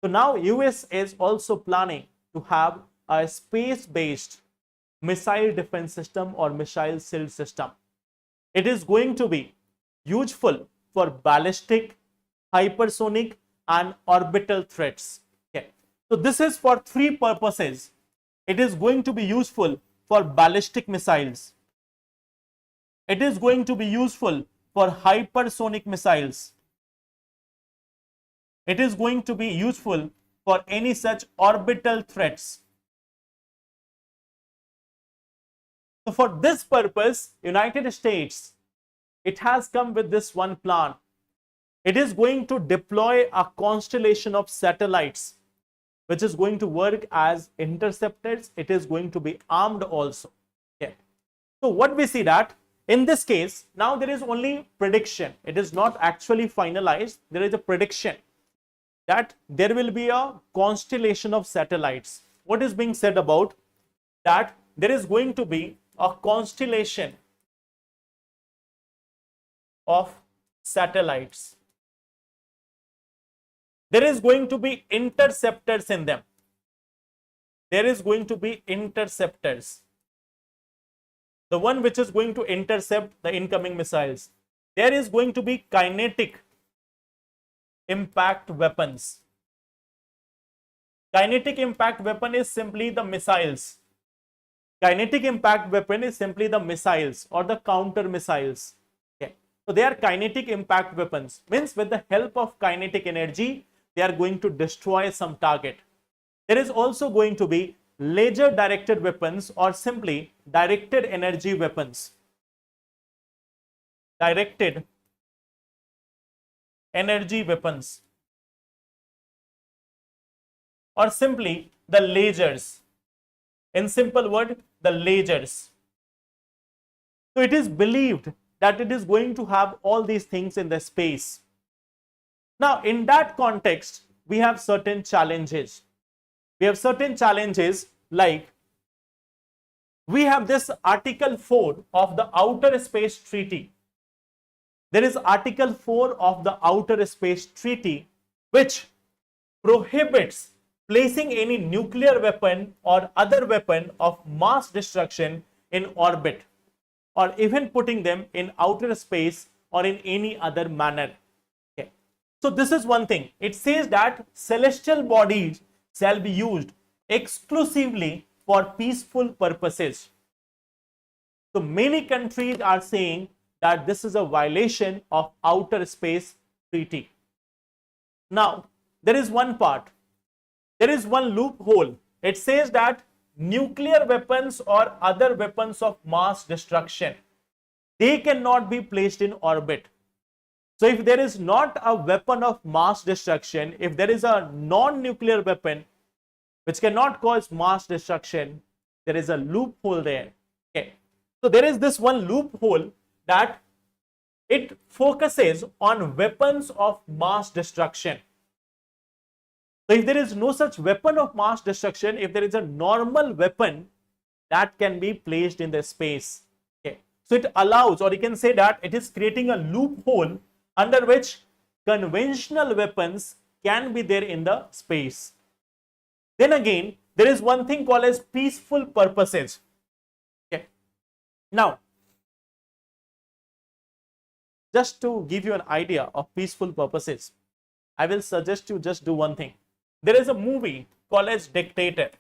So now US is also planning to have a space-based missile defense system or missile shield system. It is going to be useful for ballistic, hypersonic and orbital threats. Okay. So this is for three purposes. It is going to be useful for ballistic missiles. It is going to be useful for hypersonic missiles. It is going to be useful for any such orbital threats. So for this purpose, United States, it has come with this one plan. It is going to deploy a constellation of satellites, which is going to work as interceptors. It is going to be armed also. Okay. So what we see that in this case, now there is only prediction. It is not actually finalized. There is a prediction that there will be a constellation of satellites. What is being said about that? There is going to be a constellation of satellites. There is going to be interceptors in them. There is going to be interceptors. The one which is going to intercept the incoming missiles. There is going to be kinetic impact weapons. Kinetic impact weapon is simply the missiles. Kinetic impact weapon is simply the missiles or the counter missiles. Okay. So they are kinetic impact weapons. Means with the help of kinetic energy, they are going to destroy some target. There is also going to be laser directed weapons or simply directed energy weapons. Directed energy weapons or simply the lasers. In simple word, the lasers. So it is believed that it is going to have all these things in the space. Now in that context, we have certain challenges. We have certain challenges like we have this Article 4 of the Outer Space Treaty. There is Article 4 of the Outer Space Treaty which prohibits placing any nuclear weapon or other weapon of mass destruction in orbit. or even putting them in outer space or in any other manner. Okay. So this is one thing. It says that celestial bodies shall be used exclusively for peaceful purposes. So many countries are saying that this is a violation of outer space treaty. Now, there is one part. There is one loophole. It says that nuclear weapons or other weapons of mass destruction, they cannot be placed in orbit. So if there is not a weapon of mass destruction, if there is a non-nuclear weapon which cannot cause mass destruction, there is a loophole there. Okay. So there is this one loophole that it focuses on weapons of mass destruction. So if there is no such weapon of mass destruction, if there is a normal weapon that can be placed in the space. Okay. So it allows, or you can say that it is creating a loophole under which conventional weapons can be there in the space. Then again, there is one thing called as peaceful purposes. Okay. Now, just to give you an idea of peaceful purposes, I will suggest you just do one thing. There is a movie called as Dictator.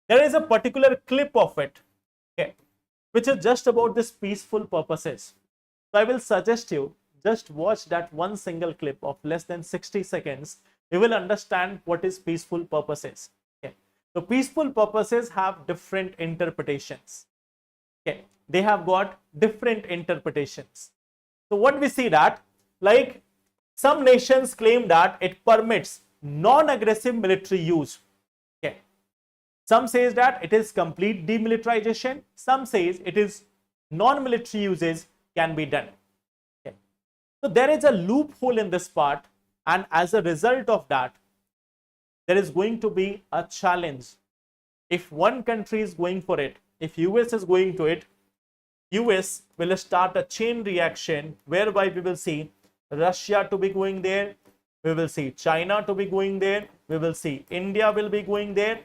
There is a particular clip of it, okay, which is just about this peaceful purposes. So I will suggest you just watch that one single clip of less than 60 seconds. You will understand what is peaceful purposes. Okay. So peaceful purposes have different interpretations. Okay. They have got different interpretations. So what we see that, like, some nations claim that it permits non-aggressive military use. Okay. Some says that it is complete demilitarization. Some says it is non-military uses can be done. Okay. So there is a loophole in this part, and as a result of that, there is going to be a challenge. If one country is going for it, if US is going to it, US will start a chain reaction whereby we will see Russia to be going there, we will see China to be going there, we will see India will be going there.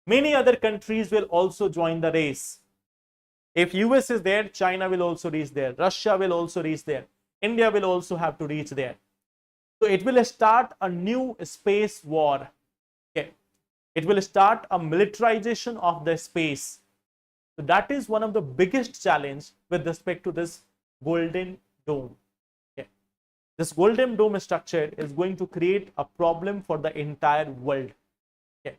Many other countries will also join the race. If US is there, China will also reach there, Russia will also reach there, India will also have to reach there. So it will start a new space war. Okay. It will start a militarization of the space. So that is one of the biggest challenge with respect to this Golden Dome. Okay. This Golden Dome structure is going to create a problem for the entire world. Okay.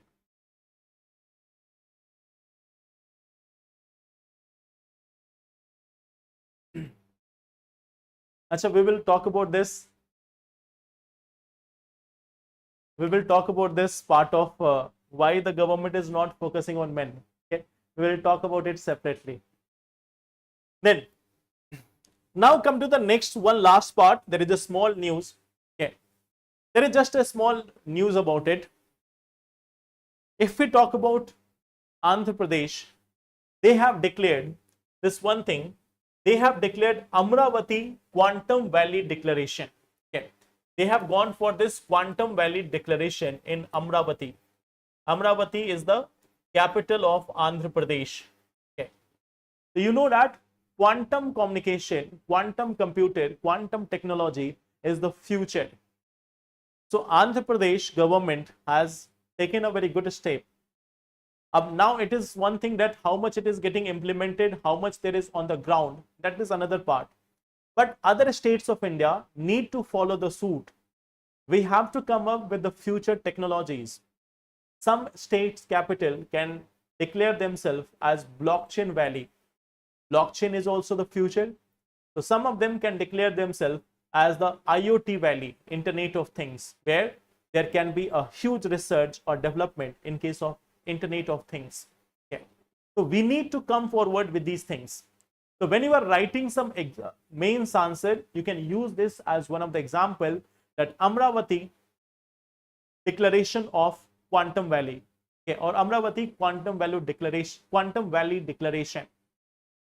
Achha, we will talk about this. We will talk about this part of why the government is not focusing on men. Okay. We will talk about it separately. Then, now come to the next one last part. There is a small news. Okay. There is just a small news about it. If we talk about Andhra Pradesh, they have declared this one thing. They have declared Amravati Quantum Valley Declaration. Okay. They have gone for this Quantum Valley Declaration in Amravati. Amravati is the capital of Andhra Pradesh. Okay. So you know that quantum communication, quantum computer, quantum technology is the future. So Andhra Pradesh government has taken a very good step. Now it is one thing that how much it is getting implemented, how much there is on the ground, that is another part. But other states of India need to follow the suit. We have to come up with the future technologies. Some states' capital can declare themselves as blockchain valley. Blockchain is also the future. So some of them can declare themselves as the IoT valley, Internet of Things, where there can be a huge research or development in case of Internet of Things. Okay. So we need to come forward with these things. So when you are writing some mains answer, you can use this as one of the example, that Amravati Declaration of Quantum Valley, okay, or Amravati Quantum Valley Declaration.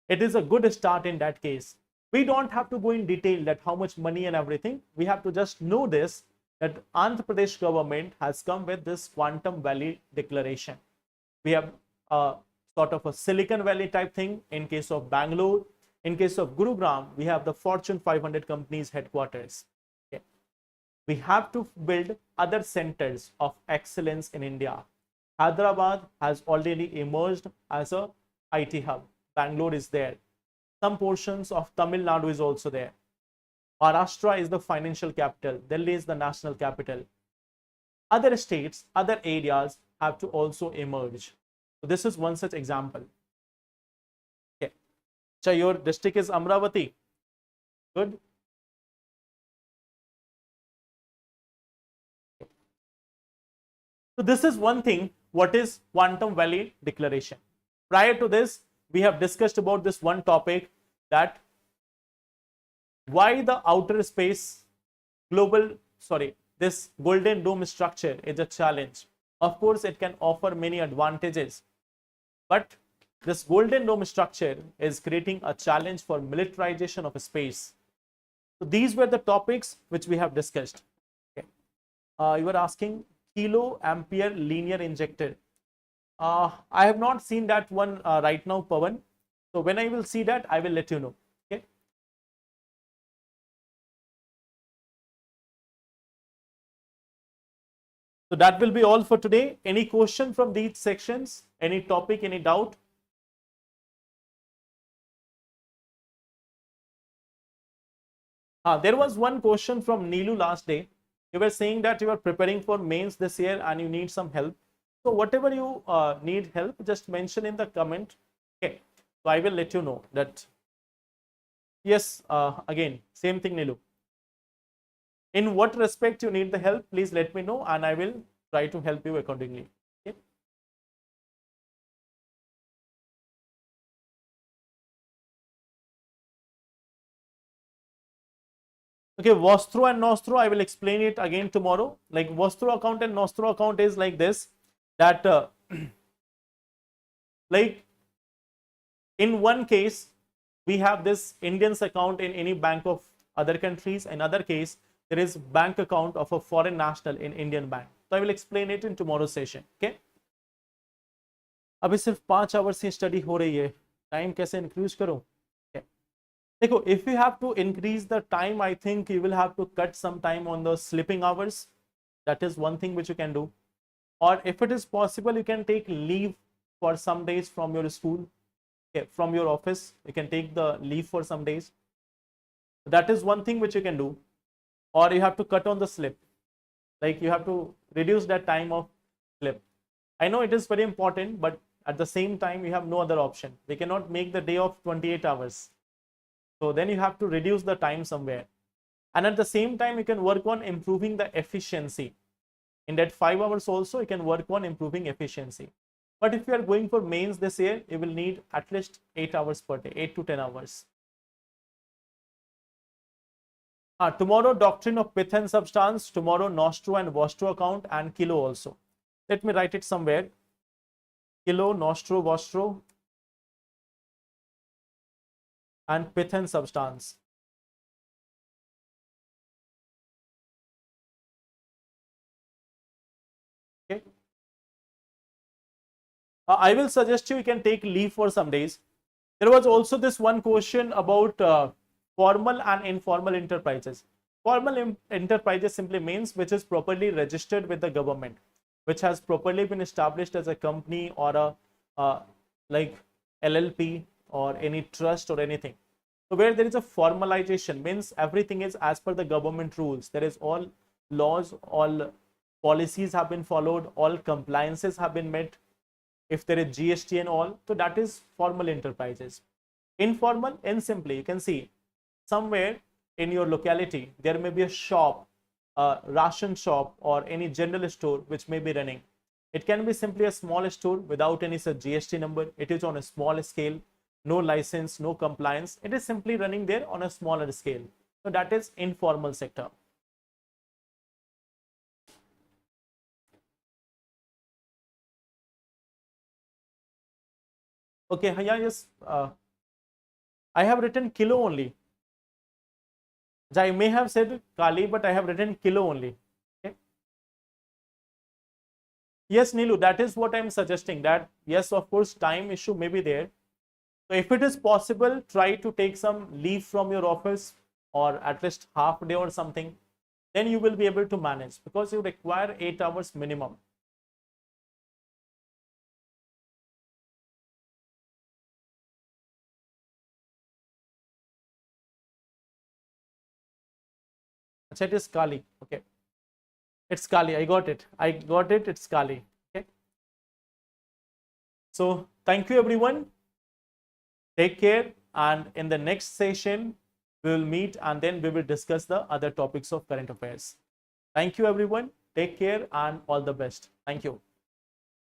It is a good start in that case. We don't have to go in detail that how much money and everything. We have to just know this, that Andhra Pradesh government has come with this Quantum Valley Declaration. We have sort of a Silicon Valley type thing. In case of Bangalore, in case of Gurugram, we have the Fortune 500 companies headquarters. Okay. We have to build other centers of excellence in India. Hyderabad has already emerged as a IT hub. Bangalore is there. Some portions of Tamil Nadu is also there. Maharashtra is the financial capital. Delhi is the national capital. Other states, other areas have to also emerge. So this is one such example. Okay. So your district is Amravati. Good. So this is one thing. What is quantum valley declaration? Prior to this, we have discussed about this one topic, that why the outer space this golden dome structure is a challenge. Of course, it can offer many advantages, but this golden dome structure is creating a challenge for militarization of space. So these were the topics which we have discussed. Okay. You were asking kilo ampere linear injector. I have not seen that one right now, Pawan. So when I will see that, I will let you know. Okay. So that will be all for today. Any question from these sections? Any topic, any doubt? There was one question from Neelu last day. You were saying that you are preparing for mains this year and you need some help. So whatever you need help, just mention in the comment. Okay. So I will let you know that. Yes, again, same thing, Neelu. In what respect you need the help, please let me know and I will try to help you accordingly. Okay. Okay, Vostro and Nostro, I will explain it again tomorrow. Like Vostro account and Nostro account is like this, that like in one case, we have this Indians account in any bank of other countries. In other case, there is bank account of a foreign national in Indian bank. So I will explain it in tomorrow's session. Okay. अभी सिर्फ 5 hours की study हो रही है, time कैसे increase करूं? देखो, if you have to increase the time, I think you will have to cut some time on the sleeping hours. That is one thing which you can do. Or if it is possible, you can take leave for some days from your school, okay, from your office. You can take the leave for some days. That is one thing which you can do. Or you have to cut on the sleep. Like you have to reduce that time of sleep. I know it is very important, but at the same time, we have no other option. We cannot make the day of 28 hours. So then you have to reduce the time somewhere. And at the same time, you can work on improving the efficiency. In that 5 hours also, you can work on improving efficiency. But if you are going for mains this year, you will need at least 8 hours per day, 8 to 10 hours. Tomorrow, doctrine of pith and substance. Tomorrow, Nostro and Vostro account and kilo also. Let me write it somewhere. Kilo, Nostro, Vostro and pith and substance. Okay. I will suggest you can take leave for some days. There was also this one question about formal and informal enterprises. Formal enterprises simply means which is properly registered with the government, which has properly been established as a company or a like LLP or any trust or anything. So where there is a formalization, means everything is as per the government rules. There is all laws, all policies have been followed, all compliances have been met. If there is GST and all, so that is formal enterprises. Informal, and simply you can see somewhere in your locality there may be a shop, a ration shop or any general store which may be running. It can be simply a small store without any such GST number. It is on a small scale, no license, no compliance. It is simply running there on a smaller scale. So that is informal sector. Okay, yeah, yes. I have written kilo only. I may have said Kali, but I have written kilo only. Okay. Yes, Nilu, that is what I'm suggesting, that yes, of course, time issue may be there. So if it is possible, try to take some leave from your office or at least half a day or something. Then you will be able to manage because you require 8 hours minimum. It is Kali. Okay. It's Kali. I got it. I got it. It's Kali. Okay. So thank you, everyone. Take care. And in the next session, we will meet and then we will discuss the other topics of current affairs. Thank you, everyone. Take care and all the best. Thank you.